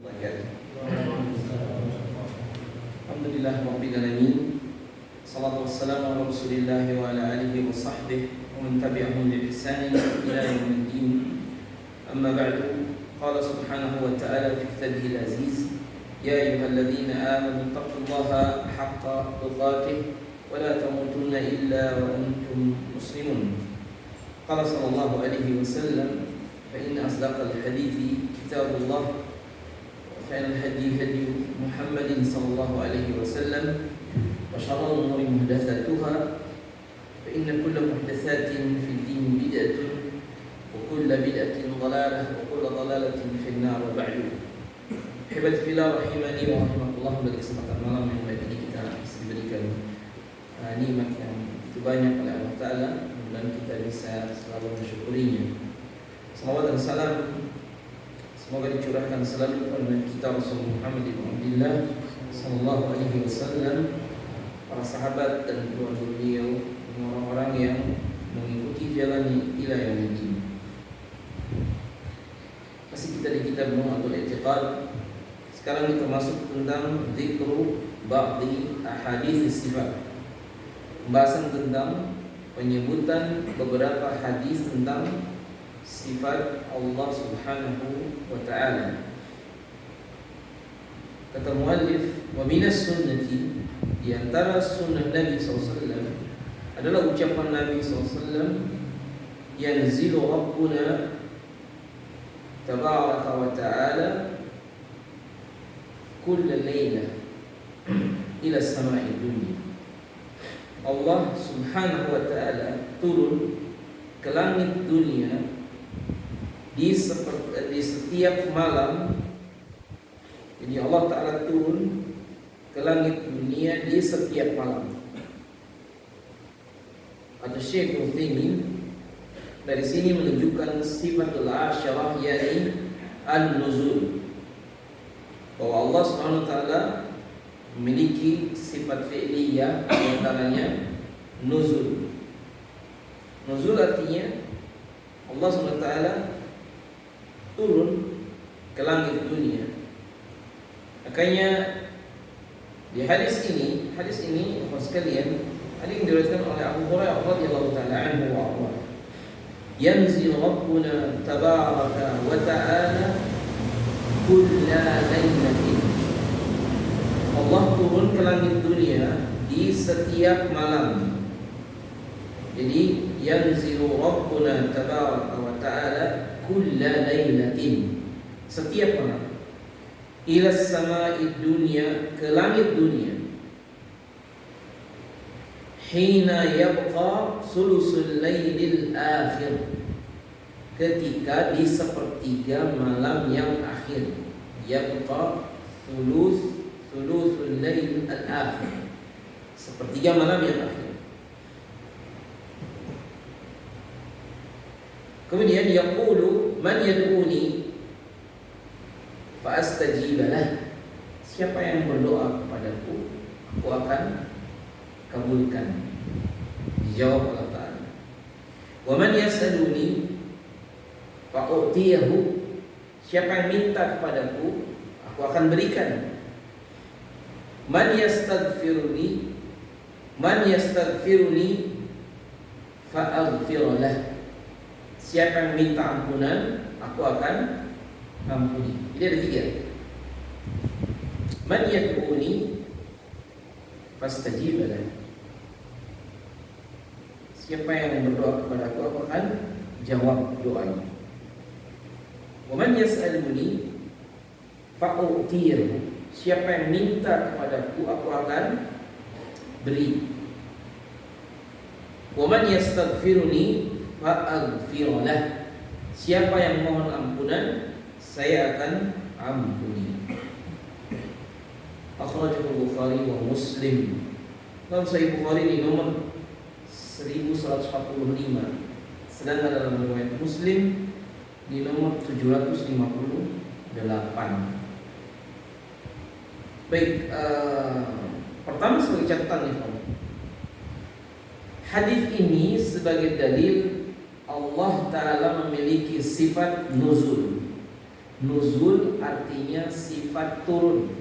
Alhamdulillah Rabbil Alamin. Salatu wassalamu ala Rasulillah wa ala alihi wa sahbihi wa man tabi'ahum bi ihsanin ila yaumiddin. Amma ba'du. Qala subhanahu wa ta'ala fi kitabihil aziz, ya ayyuhalladzina amanu taqullaha haqqa tuqatih wa la tamutunna illa wa antum muslimun. Qala sallallahu alaihi wasallam, fa inna asdaqal hadithi kitabullah خير الهدي هدي محمد صلى الله عليه وسلم وشر الأمور محدثاتها فإن كل محدثات في الدين بدعة وكل بدعة ضلالة وكل ضلالة في النار. وبعد أحبتي في الله rahimani wa rahimakumullah, pada kesempatan malam yang baik ini kita diberikan nikmat yang begitu banyak oleh Allah Ta'ala, dan kita bisa selalu mensyukurinya. Salawat dan salam semoga dicurahkan selalu kepada kita Rasulullah Muhammad bin Abdullah sallallahu alaihi wasallam, para sahabat dan keluarga beliau, dan orang-orang yang mengikuti jalannya ila yaumil. Masih kita di kitab Nu'atul I'tiqad. Sekarang kita masuk tentang zikru ba'di ahadits sifat. Pembahasan tentang penyebutan beberapa hadis tentang sifat Allah Subhanahu wa ta'ala. Kata muallif, wa minas sunnati, di antara sunnah Nabi SAW adalah ucapan Nabi SAW, yanzilu Rabbuna tabaraka wa ta'ala kulla layla ila sama'i dunya. Allah Subhanahu wa ta'ala turun ke langit dunia di setiap malam. Jadi Allah Ta'ala turun ke langit dunia di setiap malam. Ada Syekh Utsaimin dari sini menunjukkan sifatul asyarah, yakni an-nuzul, bahwa Allah Subhanahu wa ta'ala memiliki sifat fi'liyah, di antaranya nuzul. Nuzul artinya Allah Subhanahu wa ta'ala turun ke langit dunia. Makanya di hadis ini sekalian, hadis yang diriwayatkan oleh Abu Hurairah radhiyallahu ta'ala anhu wa arda, yanzil Rabbuna tabaraka wa ta'ala kulla lailatin. Allah turun ke langit dunia di setiap malam. Jadi yanzilu Rabbuna tabaraka wa ta'ala kulla lailatin, setiap malam, ila sama'i dunya, ke langit dunia, hina yabqa sulusul lailil akhir, ketika di sepertiga malam yang akhir. Yabqa sulusul lail al akhir, sepertiga malam yang akhir. Kemudian yaqulu man yad'uni fa astajib lah. Siapa yang berdoa kepadaku, aku akan kabulkan. Dijawab Allah Ta'ala. Wa man yas'aluni fa u'tiyahu. Siapa yang minta kepadaku, aku akan berikan. Man yastaghfiruni fa aghfir lah. Siapa yang minta ampunan, aku akan ampuni. Jadi ada tiga. Man yad'uni fastajib lah. Siapa yang berdoa kepada aku akan jawab doanya. Wa man yas'aluni fa'utiyahu. Siapa yang minta kepadaku, aku akan beri. Wa man yastaghfiruni fa'aghfirlah. Siapa yang mohon ampunan, saya akan ampuni. Akhrajahu Bukhari wa Muslim. Dalam Sahih Bukhari di nomor 1145, sedangkan dalam riwayat Muslim di nomor 758. Baik, pertama sebagai catatan nih, hadis ini sebagai dalil Allah Ta'ala memiliki sifat nuzul. Nuzul artinya sifat sifat turun.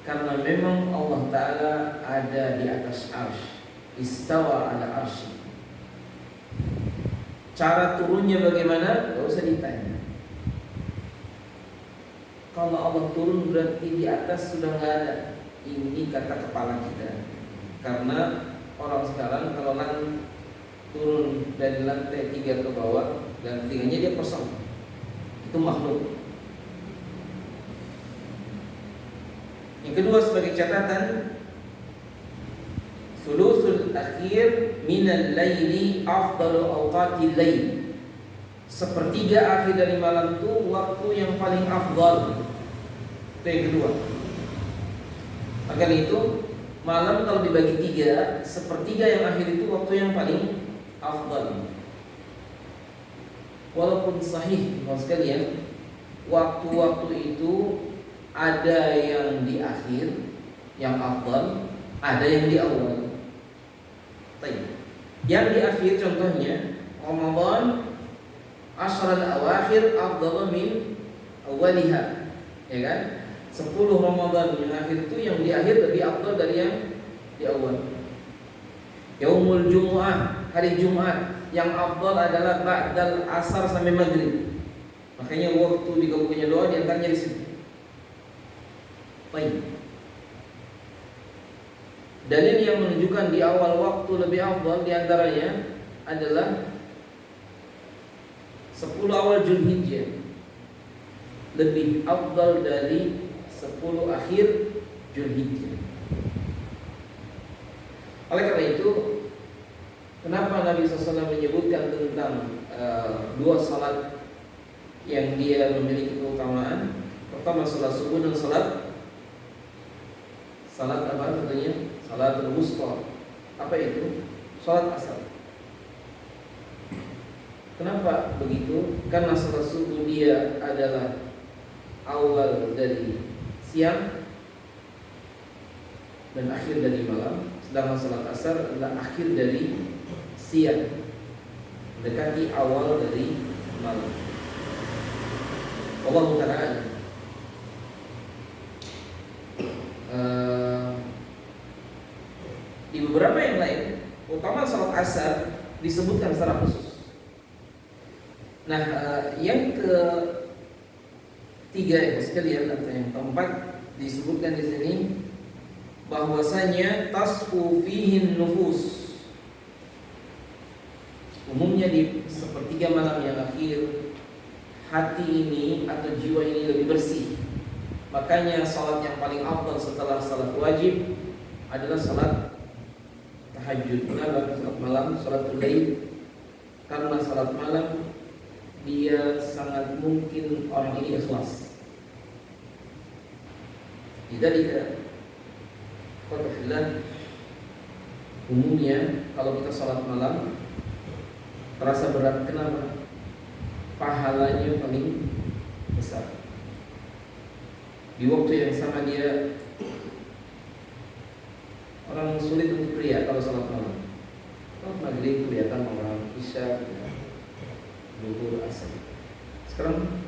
Karena memang Allah Ta'ala ada di atas arsy, istawa ala arsy. Cara turunnya bagaimana? Gak usah ditanya. Kalau Allah turun berarti di atas sudah gak ada. Ini kata kepala kita. Karena orang sekarang kalau turun dari lantai 3 ke bawah, dan 3-nya dia kosong, itu makhluk. Yang kedua sebagai catatan, sulusul akhir minal laili afdalu awqatil lail. Sepertiga akhir dari malam itu waktu yang paling afdal. Itu yang kedua. Maka itu malam kalau dibagi 3, sepertiga yang akhir itu waktu yang paling afdal. Walaupun sahih teman sekalian, waktu-waktu itu ada yang di akhir yang afdal, ada yang di awal. Yang di akhir contohnya Ramadan, Ashrul awakhir afdalu min awaliha, ya kan? 10 Ramadan yang akhir itu yang di akhir lebih afdal dari yang di awal. Yaumul Jumu'ah, hari Jumat, yang afdal adalah ba'dal asar sampai maghrib. Makanya waktu digabungnya doa di antaranya di situ. Baik. Dalil yang menunjukkan di awal waktu lebih afdal di antaranya adalah 10 awal Zulhijjah lebih afdal dari 10 akhir Zulhijjah. Oleh karena itu, kenapa Nabi SAW menyebutkan tentang 2 salat yang dia memiliki keutamaan? Pertama salat subuh dan salat apa katanya? Salatul wusta. Apa itu? Salat asar. Kenapa begitu? Karena salat subuh dia adalah awal dari siang dan akhir dari malam, sedangkan salat asar adalah akhir dari siang, mendekati awal dari malam. Allah Ta'ala di beberapa yang lain, utama salat asar disebutkan secara khusus. Nah, yang ketiga ya sekalian, atau yang keempat disebutkan di sini bahwasanya tasfu fihin nufus. Umumnya di sepertiga malam yang akhir, hati ini atau jiwa ini lebih bersih. Makanya salat yang paling afdal setelah salat wajib adalah salat tahajud. Kenapa? Salat malam, salatul lail. Karena salat malam dia sangat mungkin orang ini ikhlas. Jadi umumnya kalau kita salat malam terasa berat. Kenapa? Pahalanya paling besar. Di waktu yang sama dia orang sulit untuk pria kalau salat malam. Kalau maghrib kelihatan orang, isya, zuhur, asar. Sekarang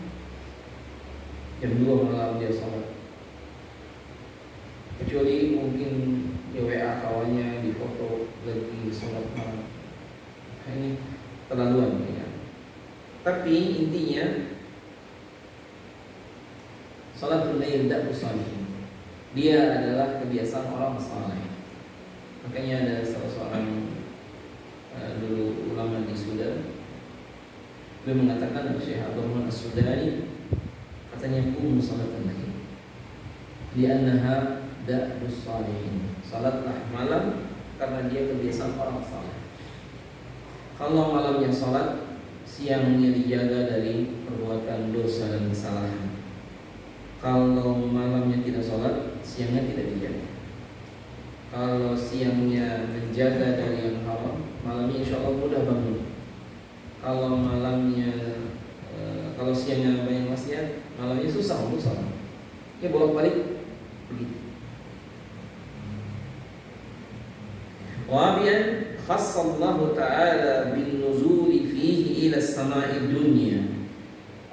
jam 2 malam dia salat. Kecuali mungkin di WA kawannya, di foto lagi salat malam. Nah, ini terlaluan ya. Tapi intinya salatul lail tidak salih. Dia adalah kebiasaan orang saleh. Makanya ada salah seorang dulu ulama di Sudan, dia mengatakan, Syekh Abdurrahman As-Sudani, katanya salatan lail li'annaha da'bus salihin. Salatlah malam karena dia kebiasaan orang saleh. Kalau malamnya salat, siangnya dijaga dari perbuatan dosa dan kesalahan. Kalau malamnya tidak sholat, siangnya tidak dijaga. Kalau siangnya menjaga dari yang haram, malamnya insya Allah mudah bangun. Kalau kalau siangnya banyak maksiat, malamnya susah untuk sholat. Ya bolak-balik begitu. Wabian khassallahu ta'ala bin nuzuli fihi ila samai dunya.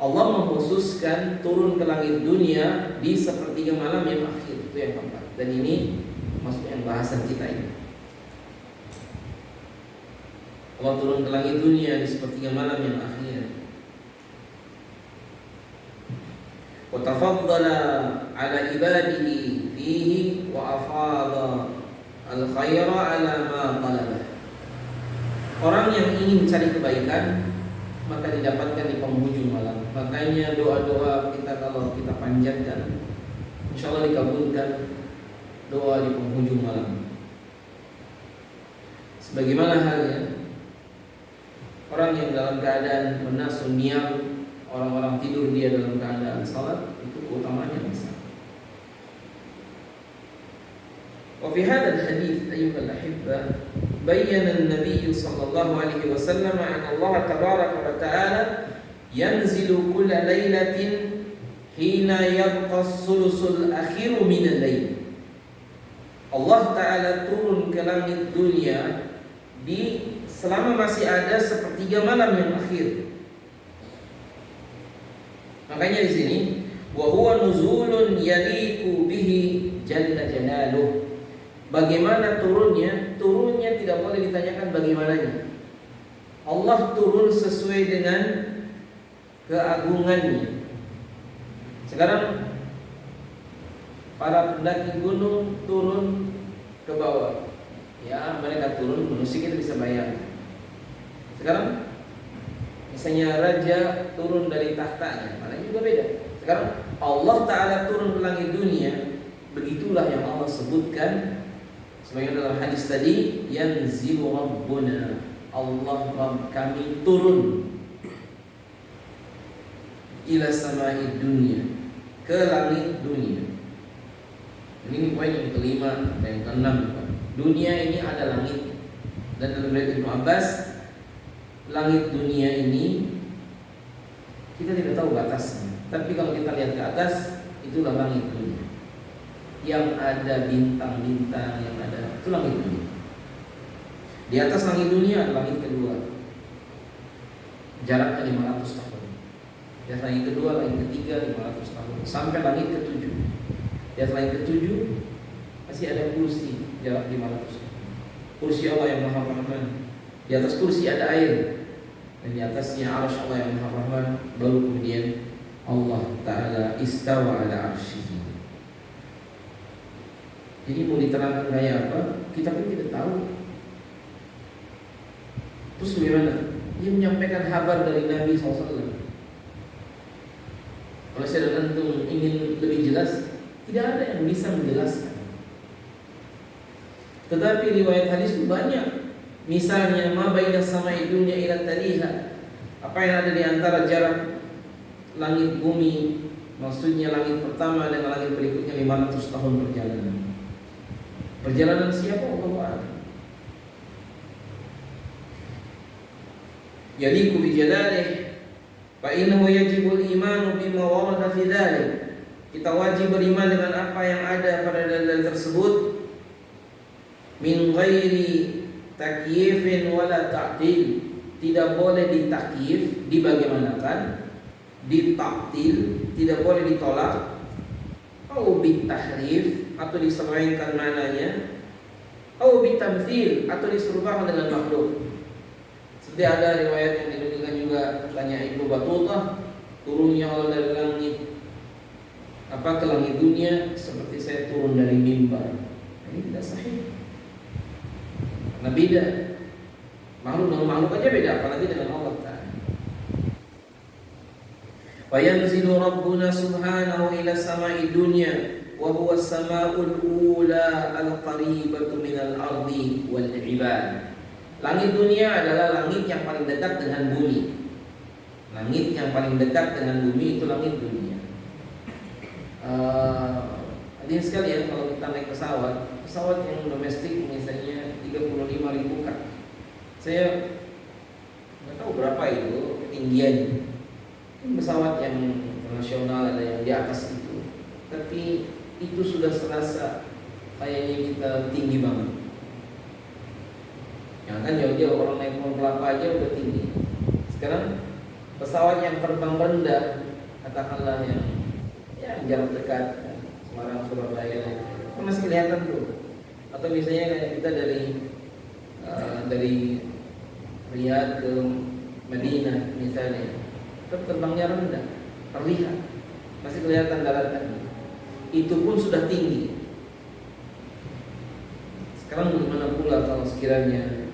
Allah mengkhususkan turun ke langit dunia di sepertiga malam yang akhir, itu yang keempat. Dan ini maksudnya bahasan kita ini. Allah turun ke langit dunia di sepertiga malam yang akhir. Wa tafaddala ala ibadihi fihi wa afadha al-khaira ala ma talabah. Orang yang ingin cari kebaikan maka didapatkan di penghujung malam. Makanya doa-doa kita kalau kita panjatkan, insya Allah dikabulkan doa di penghujung malam. Sebagaimana halnya orang yang dalam keadaan menasun niat, orang-orang tidur dia dalam keadaan salat, itu keutamanya besar. وفي هذا الحديث أيها الأحبة بين النبي صلى الله عليه وسلم أن الله تبارك وتعالى ينزل كل ليلة حين يبقى الثلث الأخير من الليل. Allah Ta'ala turun ke langit dunia selama masih ada sepertiga malam yang akhir. Makanya di sini wa huwa nuzulun yaliqu bihi jalla jalaluh. Bagaimana turunnya? Turunnya tidak boleh ditanyakan bagaimananya. Allah turun sesuai dengan keagungannya. Sekarang para pendaki gunung turun ke bawah. Ya, mereka turun manusia kita bisa bayangkan. Sekarang misalnya raja turun dari tahtanya, mana juga beda. Sekarang Allah Ta'ala turun ke langit dunia, begitulah yang Allah sebutkan sebagaimana dalam hadis tadi, yanzilu rabbuna, Allah Rabb kami turun ila samai dunia, ke langit dunia. Ini poin yang kelima dan yang keenam. Dunia ini ada langit, dan dalam riwayat Ibnu Abbas, langit dunia ini kita tidak tahu batasnya. Tapi kalau kita lihat ke atas, itulah langit dunia. Yang ada bintang-bintang, yang ada, itu langit dunia. Di atas langit dunia ada langit kedua, jaraknya 500 tahun. Di atas langit kedua, langit ketiga 500 tahun, sampai langit ketujuh. Di atas langit ketujuh masih ada kursi, jarak 500 tahun. Kursi Allah yang Maha Rahman. Di atas kursi ada air, dan di atasnya arsy Allah yang Maha Rahman. Baru kemudian Allah Ta'ala istawa ala arsyihi. Jadi mau diterangkan kayak apa, kita pun tidak tahu. Terus bagaimana? Dia menyampaikan kabar dari Nabi SAW. Kalau saya dan antum ingin lebih jelas, tidak ada yang bisa menjelaskan. Tetapi riwayat hadis itu banyak. Misalnya ma baina samai dunya ila taliha, apa yang ada di antara jarak langit bumi, maksudnya langit pertama dengan langit berikutnya 500 tahun perjalanan. Perjalanan siapa? Allah. Yaliku bi jalalih fa innahu yajibul imanu bima warada fi dzalik. Kita wajib beriman dengan apa yang ada pada dalil tersebut, min ghairi takyifin wala ta'til. Tidak boleh ditakyif, dibagaimanakan, ditaktil, tidak boleh ditolak, atau bitahrif, atau diselewengkan mananya, atau bitamthil, atau diserupakan dengan makhluk. Seperti ada riwayat yang dinukilkan juga, tanya Ibnu Battutah, turunnya Allah dari langit ke langit dunia seperti saya turun dari mimbar. Ini tidak sahih. Karena beda. Makhluk dengan makhluk aja beda, apalagi dengan Allah Ta'ala. Wa yanzilu rabbuna subhanahu ila samai dunya wa huwa as-sama'ul ula al-qaribatu minal ardi wal ibad. Langit dunia adalah langit yang paling dekat dengan bumi. Langit yang paling dekat dengan bumi itu langit dunia. Hadirin sekalian, kalau kita naik pesawat yang domestik misalnya 35.000 kaki. Saya nggak tahu berapa itu ketinggiannya. Pesawat yang internasional ada yang di atas itu, tapi itu sudah serasa kayaknya kita tinggi banget. Yang kan jauh-jauh orang naik pohon kelapa aja udah tinggi. Sekarang pesawat yang terbang rendah, katakanlah yang jarak dekat, Semarang Surabaya, itu masih kelihatan tuh. Atau misalnya kayak kita dari Riyadh ke Madinah misalnya, itu terbangnya rendah, terlihat, masih kelihatan daratan. Itu pun sudah tinggi. Sekarang bagaimana pula kalau sekiranya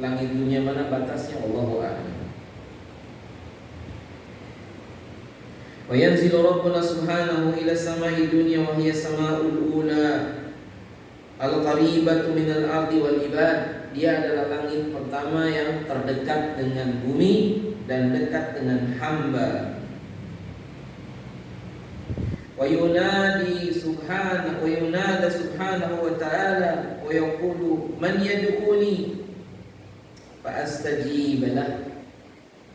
langit dunia, mana batasnya? Allahu a'lam. Wa yanzilu rabbuna subhanahu ila samai dunya wa hiya samaul ula al-qaribatu minal ardi wal ibad. Dia adalah langit pertama yang terdekat dengan bumi dan dekat dengan hamba. Wa yunada subhanahu wa ta'ala wa yaqulu man yad'uni fa astajib lah.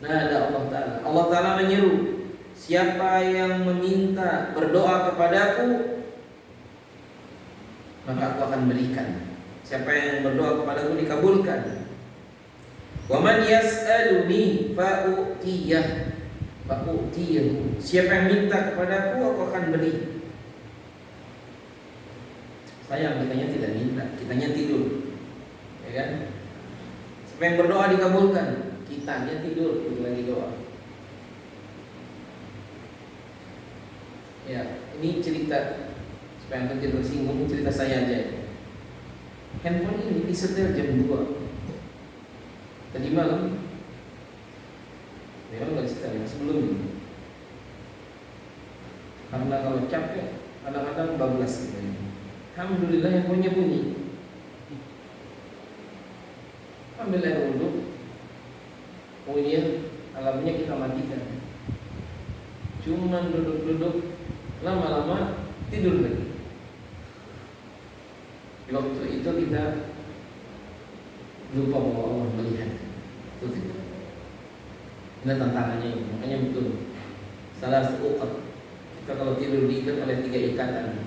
Nada Allah Ta'ala. Allah Ta'ala menyeru, siapa yang meminta berdoa kepadaku, maka aku akan berikan. Siapa yang berdoa kepadaku dikabulkan. Wa man yas'aluni fa'utiyah. Siapa yang minta kepadaku, aku akan beri. Sayang, kitanya tidak minta, kitanya tidur, ya kan? Siapa yang berdoa dikabulkan, kitanya tidur, itu lagi doa. Ya, ini cerita supaya anda tidak tersinggung, cerita saya aja. Handphone ini disetel jam 2 tadi malam. Memang nggak disetel sebelum ini, karena kalau capek kadang-kadang bablas gitu. Alhamdulillah handphonenya bunyi. Ambil air wudhu, kemudian alarmnya kita matikan. Cuman duduk-duduk, lama-lama tidur lagi. Waktu itu kita lupa bahwa Allah melihat. Itu tidak. Ini tantangannya ini. Makanya betul. Salah seukat. Kita kalau tidur diikat oleh 3 ikatan.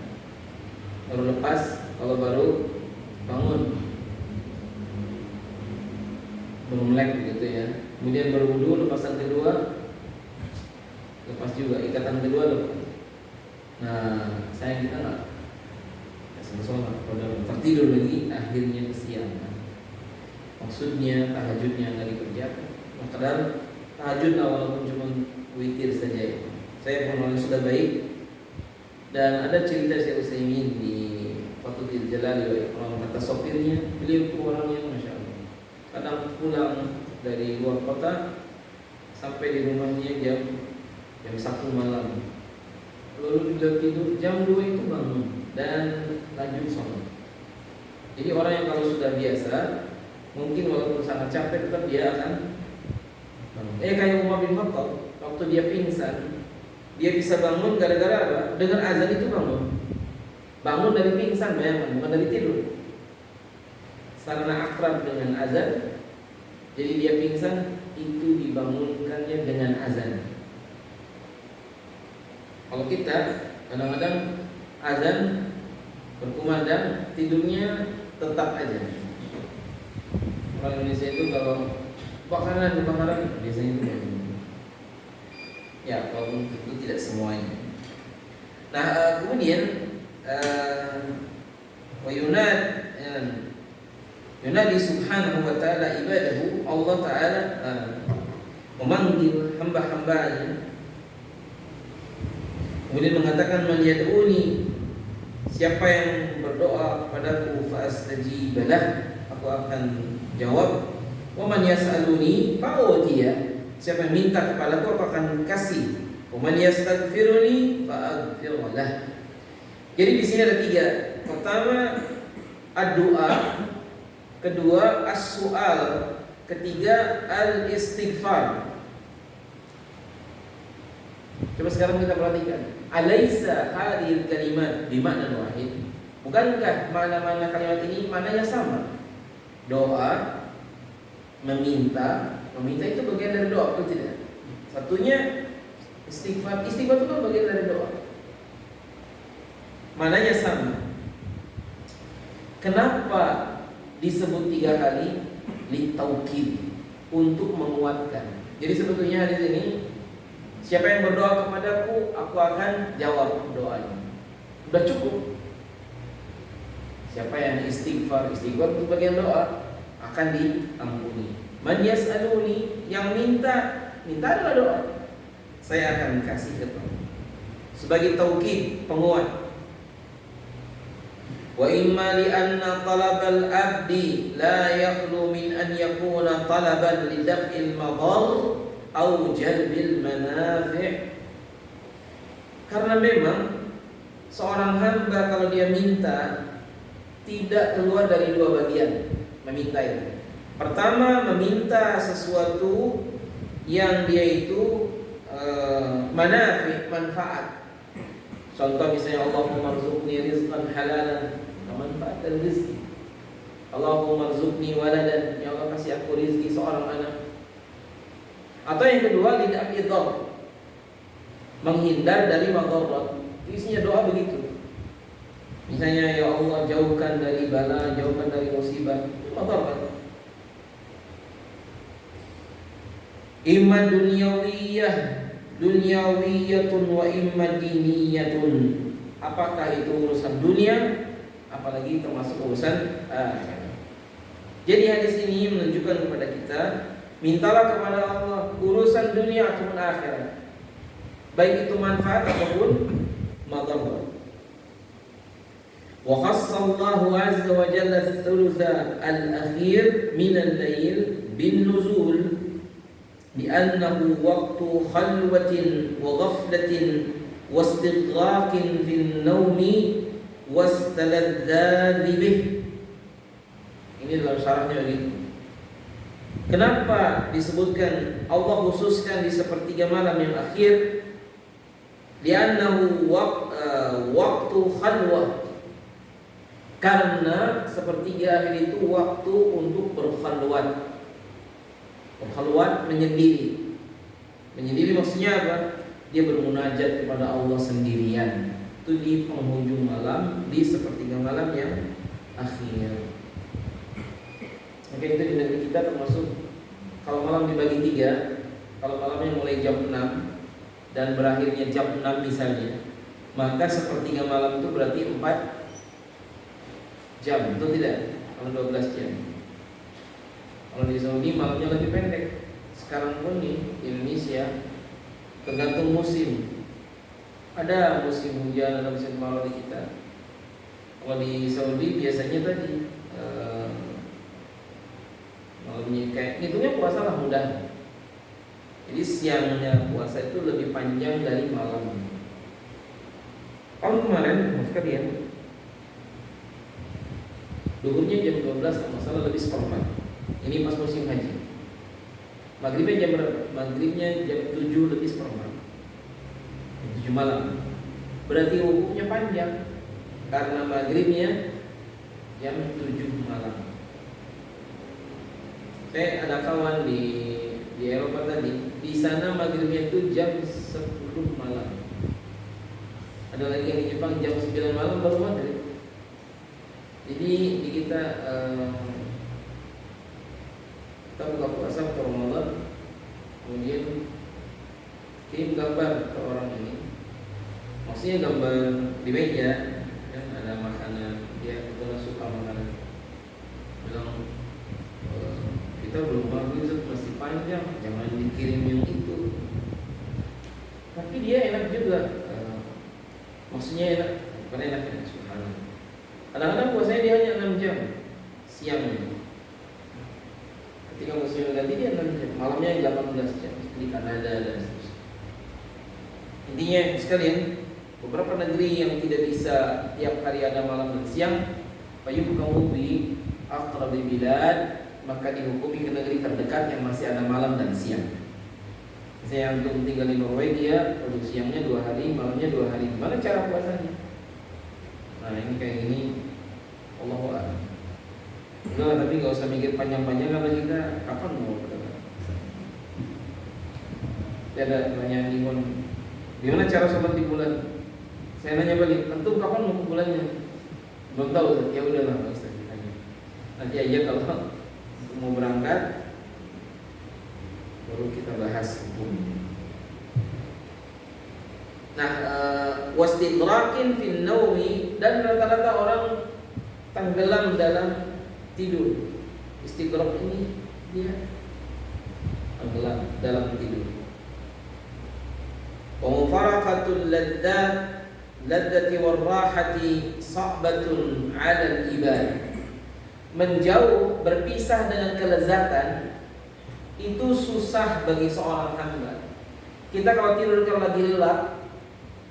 Baru lepas, kalau baru bangun, baru melek begitu ya. Kemudian berwudu, lepasan kedua, lepas juga, ikatan kedua lepas. Nah, sayang kita nggak sama-sama, kalau tertidur lagi, akhirnya kesiangan. Maksudnya tahajudnya nggak dikerjakan. Padahal tahajud walaupun cuma witir saja ya. Saya pun orang sudah baik. Dan ada cerita Syekh Utsaimin di Fathul Jalali, orang kata sopirnya, beliau itu orang yang masya Allah. Kadang pulang dari luar kota sampai di rumahnya jam 1 malam. Lalu dia tidur jam 2 itu bangun dan lanjut sholat. Jadi orang yang kalau sudah biasa, mungkin walaupun sangat capek tetap dia akan bangun. Kayak Umar bin Khattab, waktu dia pingsan, dia bisa bangun gara-gara apa? Dengan azan itu bangun. Bangun dari pingsan, bayangkan, bukan dari tidur. Karena akrab dengan azan, jadi dia pingsan, itu dibangunkannya dengan azan. Kalau kita kadang-kadang azan berkumandang, tidurnya tetap aja. Orang Indonesia itu kalau kebakaran biasanya itu ya, walaupun itu tidak semuanya. Nah, kemudian wa yunadi subhanahu wa ta'ala ibadahu. Allah Ta'ala memanggil hamba-hambanya, kemudian mengatakan man yad'uni, siapa yang berdoa kepadaku fa astajib lah, aku akan jawab. Wa man yas'aluni fa utiya, siapa yang minta kepadaku aku akan kasih. Wa man yastaghfiruni fa aghfir lah. Jadi di sini ada 3. Pertama ad-du'a, kedua as-su'al, ketiga al-istighfar. Coba sekarang kita perhatikan. Alaisa hadhil kalimat bimakna wahid? Bukankah mana-mana kalimat ini maknanya sama? Doa, meminta itu bagian dari doa, betul tidak? Satunya istighfar itu kan bagian dari doa. Maknanya sama. Kenapa disebut 3 kali? Litaukid, untuk menguatkan. Jadi sebetulnya hadis ini, siapa yang berdoa kepadaku, aku akan jawab doanya. Sudah cukup. Siapa yang istighfar itu bagian doa, akan diampuni. Man yas'aluni, yang minta adalah doa. Saya akan kasih kepadamu. Sebagai taukid, penguat. Wa imma li anna talabal abdi la yakhlu min an yakuna talaban li daf'il madar aw jalbil manafi'. Karena memang seorang hamba kalau dia minta tidak keluar dari dua bagian meminta itu. Pertama, meminta sesuatu yang dia itu manafi', manfaat. Contoh misalnya Allahumma rzuqni rizqan halalan, manfaat dari rezeki. Allahumma rzuqni waladan, ya Allah kasih aku rezeki seorang anak. Atau yang kedua, tidak idhar, menghindar dari madarat. Isinya doa begitu. Misalnya ya Allah jauhkan dari bala, jauhkan dari musibah, itu madarat. Imma dunyawiyatun wa imma diniyatun. Apakah itu urusan dunia, apalagi termasuk urusan akhirat. Jadi hadis ini menunjukkan kepada kita, mintalah kepada Allah urusan dunia ataupun akhirat, baik itu manfaat ataupun madarat. Wa khassallahu azza wa jalla thulutha al-akhir min al-lail bin nuzul li'annahu waqtu khalwatin wa ghaflatin wa istighraqin fil nawmi wastaladzadzi bih. Ini dalam syarahnya begitu. Kenapa disebutkan Allah khususkan di sepertiga malam yang akhir? Li'annahu waqtu khalwah. Karena sepertiga akhir itu waktu untuk berkhalwat. Berkhalwat menyendiri. Menyendiri maksudnya apa? Dia bermunajat kepada Allah sendirian. Itu di penghujung malam, di sepertiga malam yang akhir. Oke, itu di negeri kita termasuk kalau malam dibagi tiga. Kalau malamnya mulai jam 6 dan berakhirnya jam 6 misalnya, maka sepertiga malam itu berarti 4 jam, itu tidak? Kalau 12 jam. Kalau di Saudi malamnya lebih pendek. Sekarang pun di Indonesia tergantung musim. Ada musim hujan, ada musim kemarau di kita. Kalau di Saudi biasanya tadi malamnya kayak hitungnya puasa lah mudah. Jadi siangnya puasa itu lebih panjang dari malam. Tahun kemarin sekalian, duhurnya jam 12 kalau masalah lebih seperempat. Ini pas musim haji. Maghribnya jam berapa? Maghribnya jam 7 lebih seperempat. 7 malam. Berarti hukumnya panjang karena maghribnya jam 7 malam. Saya ada kawan di Eropa tadi, di sana maghribnya itu jam 10 malam. Ada lagi yang di Jepang jam 9 malam baru maghrib. Jadi di kita buka puasa ke Ramadan, kemudian kirim gambar ke orang ini. Maksudnya gambar di meja, kan ada makanan, dia kebetulan suka makanan. Bilang kita belum maghrib masih panjang, jangan dikirim yang itu. Tapi dia enak juga, maksudnya enak, bukan enak ya, subhanallah. Kadang-kadang puasanya dia hanya 6 jam siangnya. Ketika musim ganti dia 6 jam, malamnya 18 jam di Kanada dan seterusnya. Intinya sekalian, beberapa negeri yang tidak bisa tiap hari ada malam dan siang, fayuhkamu bi aqrabi bilad, maka dihukumi ke negeri terdekat yang masih ada malam dan siang. Misalnya untuk tinggal di Norwegia, untuk siangnya 2 hari, malamnya 2 hari. Gimana cara puasanya? Nah ini kayak gini, Allahu a'lam. Enggak, tapi nggak usah mikir panjang-panjang karena kita kapan mau berangkat. Ada pertanyaan Iwan, gimana cara sholat di bulan? Saya nanya balik, antum kapan mau ke bulannya? Belum tahu, ya udahlah nggak usah ditanya. Nanti aja kalau mau berangkat baru kita bahas hukumnya. Nah, wastidrakin fin naumi, dan rata-rata orang tenggelam dalam tidur. Istidrak ini dia tenggelam dalam tidur. Wa mufaraqatul ladzati warrahati sa'batun 'ala al-ibad. Menjauh, berpisah dengan kelezatan itu susah bagi seorang hamba. Kita kalau tidur kalau lagi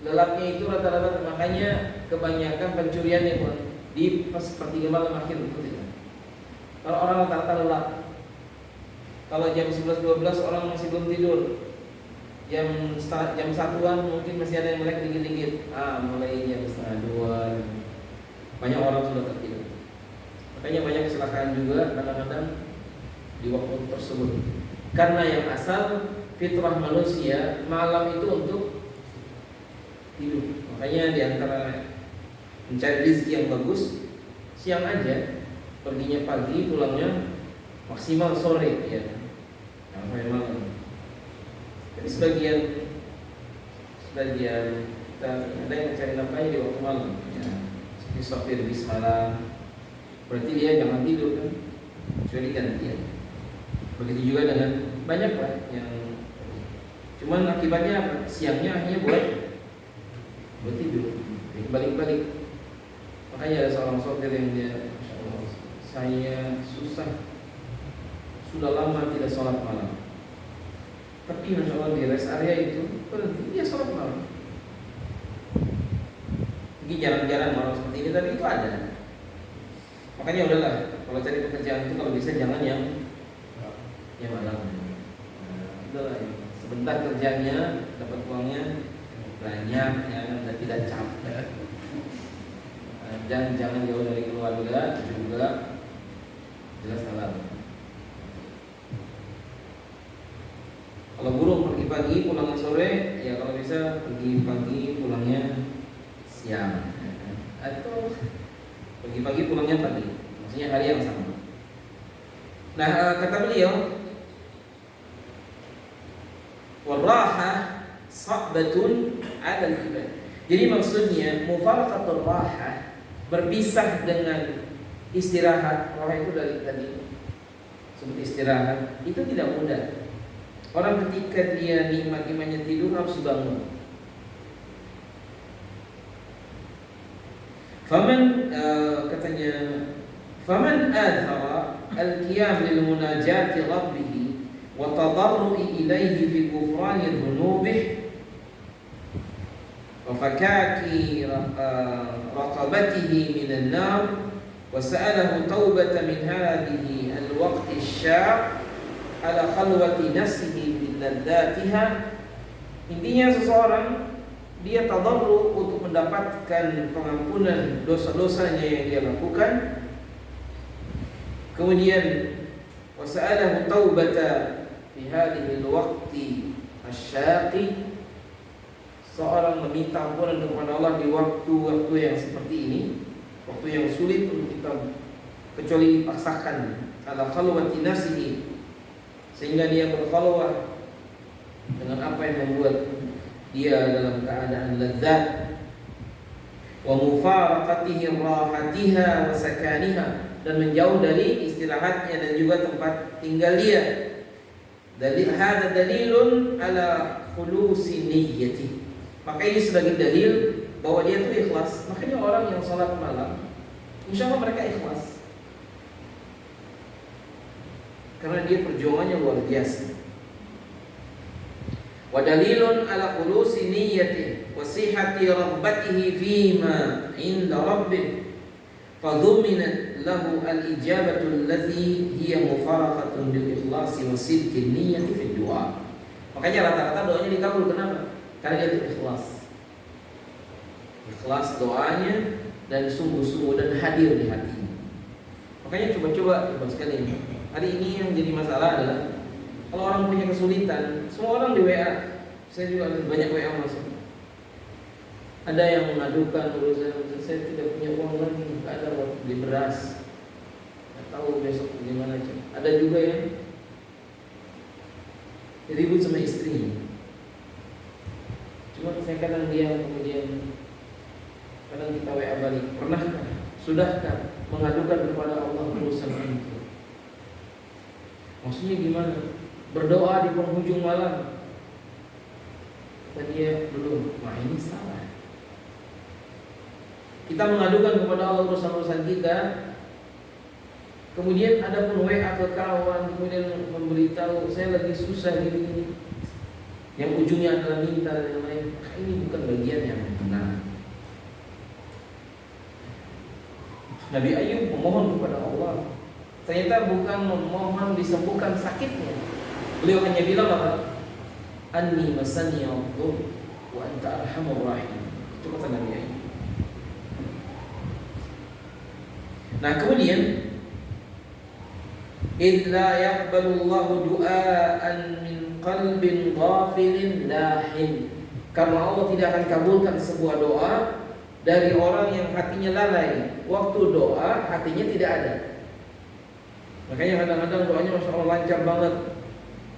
lelapnya itu rata-rata, makanya kebanyakan pencurian itu di sepertiga malam akhir itu. Kalau orang rata-rata lelap, kalau jam 11-12 orang masih belum tidur, jam 1-an mungkin masih ada yang melek dikit-dikit. Mulai jam 1:30 banyak orang sudah tertidur. Makanya banyak kecelakaan juga kadang-kadang di waktu tersebut. Karena yang asal fitrah manusia malam itu untuk tidur. Makanya di antara mencari rezeki yang bagus, siang aja, perginya pagi, pulangnya maksimal sore ya. Jangan sampai malam. Jadi sebagian kita ada yang mencari nafkahnya di waktu malam ya. Seperti sopir bis malam, berarti dia jangan tidur kan, kecuali gantian. Begitu juga dengan banyak lah yang cuman akibatnya apa? Siangnya akhirnya buat tidur, balik-balik. Makanya ada seorang sopir yang dia, Masya Allah, saya sudah lama tidak sholat malam, tapi Masya Allah di rest area itu berhenti dia sholat malam. Mungkin jarang-jarang orang seperti ini, tapi itu ada. Makanya udahlah, kalau cari pekerjaan itu kalau bisa jangan yang malam. Udahlah, sebentar kerjanya, dapat uangnya banyak, dan tidak capek. Dan jangan jauh dari keluarga juga, jelas halal. Kalau burung pergi pagi pulangnya sore, ya kalau bisa pergi pagi pulangnya siang, atau pergi pagi pulangnya pagi, maksudnya hari yang sama. Nah, kata beliau, warraha sa'batun 'ala al-ibad. Jadi maksudnya mufaraqatul raha, berpisah dengan istirahat. Raha itu dari tadi sebut istirahat, itu tidak mudah. Orang ketika dia nikmat-nikmatnya tidur harus bangun. Katanya faman athara al-qiyam lil munajati rabbih wa tadarru'i ilayhi fi ghufrani dhunubih wa fakaki raqabatihi minan nar wa sa'alahu taubatan min hadhihi al-waqti asy-syaq ala khalwati nafsihi bil ladzatiha. Intinya seseorang dia tadarru untuk mendapatkan pengampunan dosa-dosanya yang dia lakukan, kemudian wasa'alahu taubata fi hadhihi al-waqti asy-syaqi, seorang meminta ampunan kepada Allah di waktu-waktu yang seperti ini, waktu yang sulit untuk kita kecuali dipaksakan, ala khalwati nafsihi, sehingga dia berkhalwah dengan apa yang membuat dia dalam keadaan lezat, wa mufaraqatihi rahatiha wa sakaniha, dan menjauh dari istirahatnya dan juga tempat tinggal dia. Hada dalilun ala khulusi niyyati. Maka ini sebagai dalil bahwa dia itu ikhlas. Makanya orang yang salat malam, insya Allah mereka ikhlas, karena dia perjuangannya luar biasa. Wa dalilun ala khulusi niyyati wa sihhati raghbatihi fima 'inda rabbih fa dhuminat lahu al-ijabatu allati hiya mufaraqatun bil ikhlasi wa sidqi niyyati fi du'a. Makanya rata-rata doanya dikabul. Kenapa? Karena dia itu ikhlas. Ikhlas doanya dan sungguh-sungguh dan hadir di hatinya. Makanya coba sekali. Hari ini yang jadi masalah adalah kalau orang punya kesulitan, semua orang di WA. Saya juga banyak WA masuk. Ada yang mengadukan urusan, saya tidak punya uang lagi, nggak ada buat beli beras, nggak tahu besok gimana. Ada juga yang ribut sama istrinya. Cuma saya kadang diam, kemudian kadang kita WA balik. Pernahkah, sudahkah mengadukan kepada Allah urusan itu? Maksudnya gimana? Berdoa di penghujung malam. Kata dia, belum. Wah, ini salah. Kita mengadukan kepada Allah urusan-urusan kita, kemudian ada pun WA ke kawan, kemudian memberitahu saya lagi susah gini-gini, yang ujungnya adalah minta dan yang lain. Ini bukan bagian yang benar. Nabi Ayub memohon kepada Allah, ternyata bukan memohon disembuhkan sakitnya. Beliau hanya bilang apa? Anni masani Allah wa anta arhamur rahim. Itu kata Nabi Ayub. Nah, kemudian idza yaqbalullahu du'aan min qalbin ghafilin lahin. Karena Allah tidak akan kabulkan sebuah doa dari orang yang hatinya lalai. Waktu doa hatinya tidak ada. Makanya kadang-kadang doanya Masya Allah lancar banget,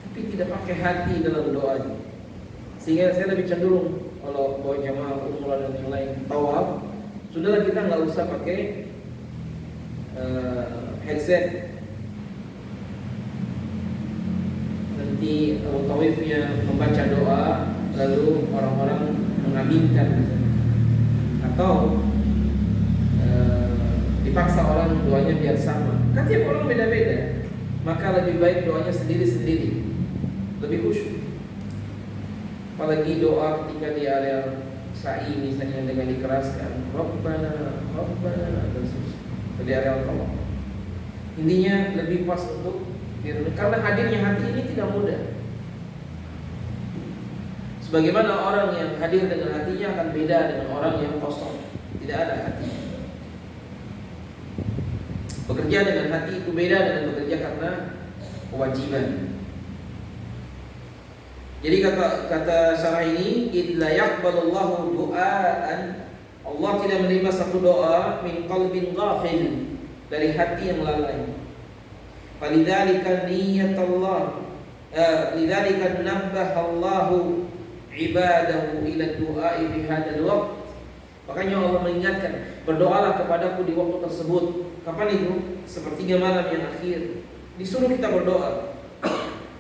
tapi tidak pakai hati dalam doanya. Sehingga saya lebih cenderung kalau bawa jamaah umrah dan yang lain tawaf, sudahlah kita nggak usah pakai headset. Nanti tawifnya membaca doa, lalu orang-orang mengaminkan, atau dipaksa orang doanya biar sama. Kan tiap orang beda-beda. Maka lebih baik doanya sendiri-sendiri, lebih khusyuk. Apalagi doa ketika di area sa'i misalnya dengan dikeraskan, Rabbana, Rabbana, dan di area Allah. Intinya lebih pas untuk karena hadirnya hati ini tidak mudah. Sebagaimana orang yang hadir dengan hatinya akan beda dengan orang yang kosong, tidak ada hati. Bekerja dengan hati itu beda dengan bekerja karena kewajiban. Jadi kata syarah ini, idza yaqbalullahu du'aan, Allah tidak menerima satu doa min qalbin ghafil, dari hati yang lalai. Falidzalika niyyatullah, lidzalika nabbahallahu ibadahu ila du'ai fi hadzal waqt. Makanya Allah mengingatkan, berdoalah kepadaku di waktu tersebut. Kapan itu? Sepertiga malam yang akhir. Disuruh kita berdoa.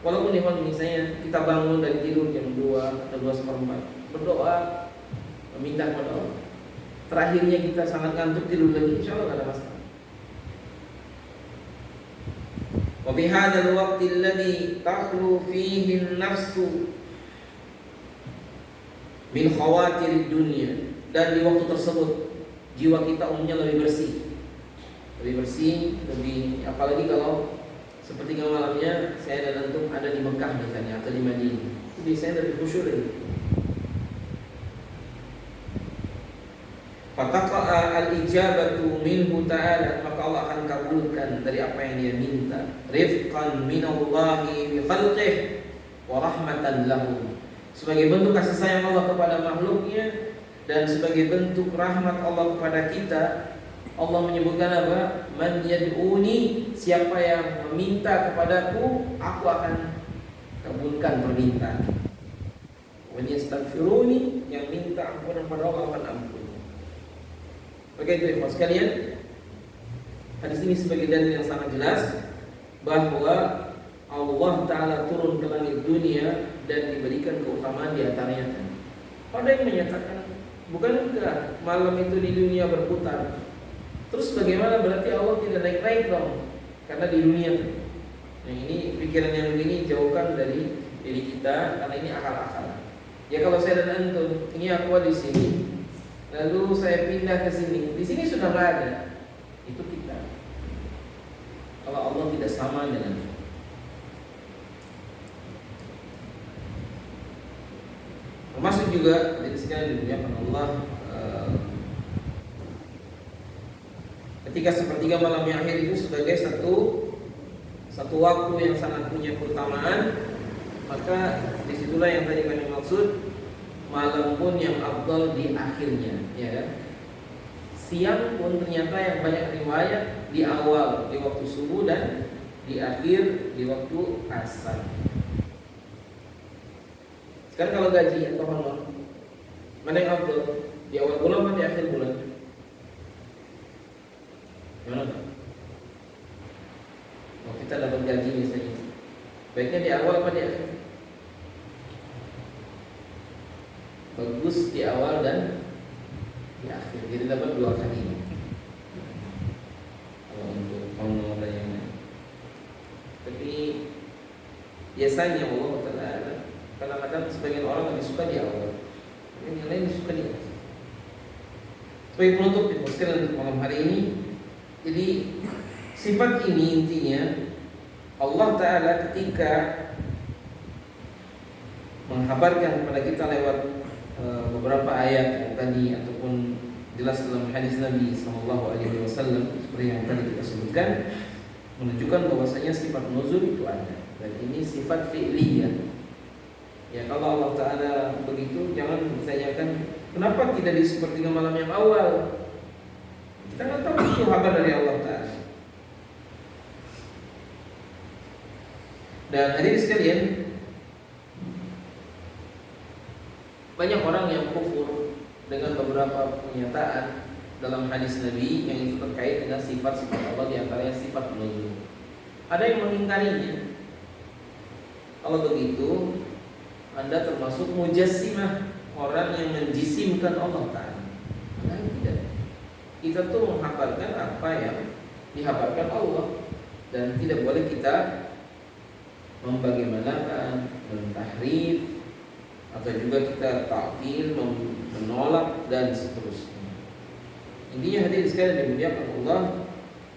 Walaupun misalnya kita bangun dari tidur jam 2 atau 2:15, berdoa meminta kepada Allah. Terakhirnya kita sangat ngantuk tidur lagi, insya Allah tidak ada masalah. Wa bi hadzal waqti alladhi takhlu fihi an-nafsu min khawatir dunya, dan di waktu tersebut jiwa kita umumnya lebih bersih, lebih apalagi kalau sepertiga malamnya saya dan antum ada di Mekah misalnya atau di Madinah, jadi saya lebih khusyuk lagi. Fataqa al-ijabatu minhu ta'ala, maka Allah akan kabulkan dari apa yang dia minta. Rifqan minallahi bi khalqih wa rahmatan lahum, sebagai bentuk kasih sayang Allah kepada makhluknya dan sebagai bentuk rahmat Allah kepada kita. Allah menyebutkan apa? Man yad'uni, siapa yang meminta kepadaku, aku akan kabulkan permintaan. Wa yastaghfiruni, yang minta ampunan kepada Allah akan ampun. Begitu ikhwan sekalian, hadis ini sebagai dalil yang sangat jelas bahwa Allah Ta'ala turun ke langit dunia dan diberikan keutamaan di antaranya. Ada yang menyatakan, bukankah malam itu di dunia berputar? Terus bagaimana berarti Allah tidak naik-naik dong? Karena di dunia. Nah, ini pikiran yang begini jauhkan dari diri kita, karena ini akal-akal. Ya kalau saya dan antum, ini aku di sini, lalu saya pindah ke sini, di sini sudah nggak ada, itu kita. Kalau Allah tidak sama dengan kita. Termasuk juga dari sekalian dimuliakan Allah, ketika sepertiga malam yang akhir itu sebagai satu waktu yang sangat punya keutamaan, maka disitulah yang tadi kami maksud, malam pun yang afdal di akhirnya, ya kan? Siang pun ternyata yang banyak riwayat di awal di waktu subuh dan di akhir di waktu asar. Kan kalau gaji atau honor, mana yang afdal? Di awal bulan atau di akhir bulan? Gimana Pak? Kalau kita dapat gaji misalnya, baiknya di awal apa di akhir? Bagus di awal dan di akhir. Jadi dapat 2 kali. Kalau untuk honor dan yang lain. Tapi biasanya Allah Ta'ala kadang-kadang sebagian orang lebih suka di awal, yang lain lebih suka di akhir. Sebagai penutup sekalian untuk malam hari ini, jadi sifat ini intinya Allah Ta'ala ketika menghabarkan kepada kita lewat beberapa ayat yang tadi ataupun jelas dalam hadis Nabi SAW seperti yang tadi kita sebutkan, menunjukkan bahwasanya sifat nuzul itu ada, dan ini sifat fi'liyah. Ya, kalau Allah Ta'ala begitu, jangan ditanyakan kenapa tidak di sepertiga malam yang awal. Kita nggak tahu itu kabar dari Allah Ta'ala. Dan hadirin sekalian, banyak orang yang kufur dengan beberapa pernyataan dalam hadis Nabi yang itu terkait dengan sifat-sifat Allah, di antaranya sifat nuzul. Ada yang mengingkarinya. Kalau begitu, Anda termasuk mujassimah, orang yang menjisimkan Allah Ta'ala. Nah, tidak. Kita tuh menghabarkan apa yang dihabarkan Allah, dan tidak boleh kita membagaimanakan, mentahrif, atau juga kita ta'til, menolak dan seterusnya. Intinya hadirin sekalian dimuliakan Allah,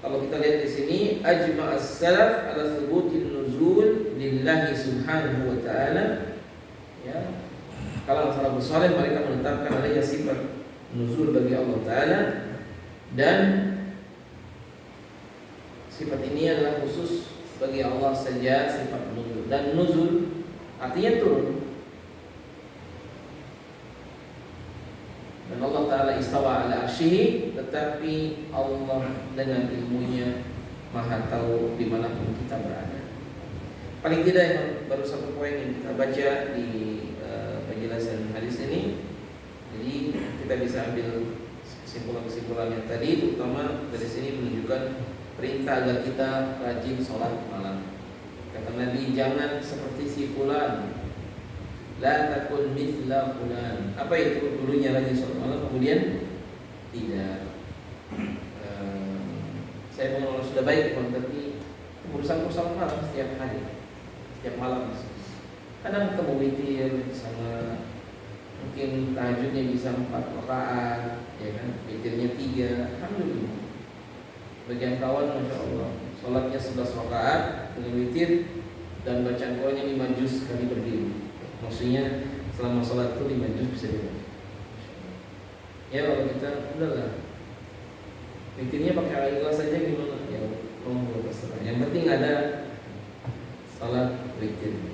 kalau kita lihat di sini ajma'as salaf ala thubutin nuzul lillahi subhanahu wa ta'ala. Ya, kalau salafus saleh mereka menetapkan adanya sifat nuzul bagi Allah Ta'ala, dan sifat ini adalah khusus bagi Allah saja, sifat nuzul. Dan nuzul artinya turun. Dan Allah Ta'ala istawa ala arsyihi, tetapi Allah dengan ilmunya maha tahu dimanapun kita berada. Paling tidak yang baru satu poin yang kita baca di penjelasan hadis ini, jadi kita bisa ambil kesimpulan-kesimpulan yang tadi, terutama dari sini menunjukkan perintah agar kita rajin sholat malam. Kata Nabi, jangan seperti si fulan, la takun mithla fulan. Apa itu? Dulunya rajin sholat malam, kemudian tidak. Saya mengenal sudah baik, tapi urusan malam setiap hari, setiap malam. Kadang ketemu witir sama, mungkin tahajudnya bisa 4 rakaat, ya kan? Witirnya 3, alhamdulillah. Bagian kawan, masya Allah, sholatnya 11 rakaat dengan witir dan bacaan Qur'annya 5 juz sekali berdiri. Maksudnya selama sholat itu 5 juz bisa dibaca. Ya kalau kita udahlah, witirnya pakai ikhlas saja gimana? Ya monggo terserah. Yang penting ada sholat witir.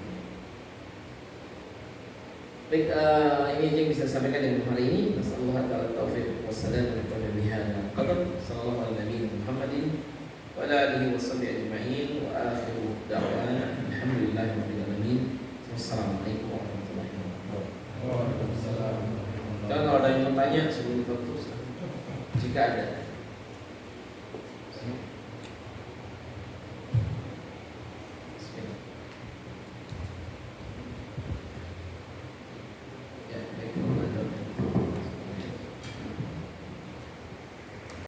Baik, ini aja yang bisa saya sampaikan dengan hari ini. Nasallahu ta'ala taufiq wassalamu ala bihadza qadar. Sallallahu ala nabiyina Muhammadin wa ala alihi washabbihi ajma'in, wa akhiru da'wana alhamdulillahi rabbil alamin. Wassalamualaikum warahmatullahi wabarakatuh. Waalaikumsalam. Dan kalau ada yang mau tanya sebelum kita terus, jika ada.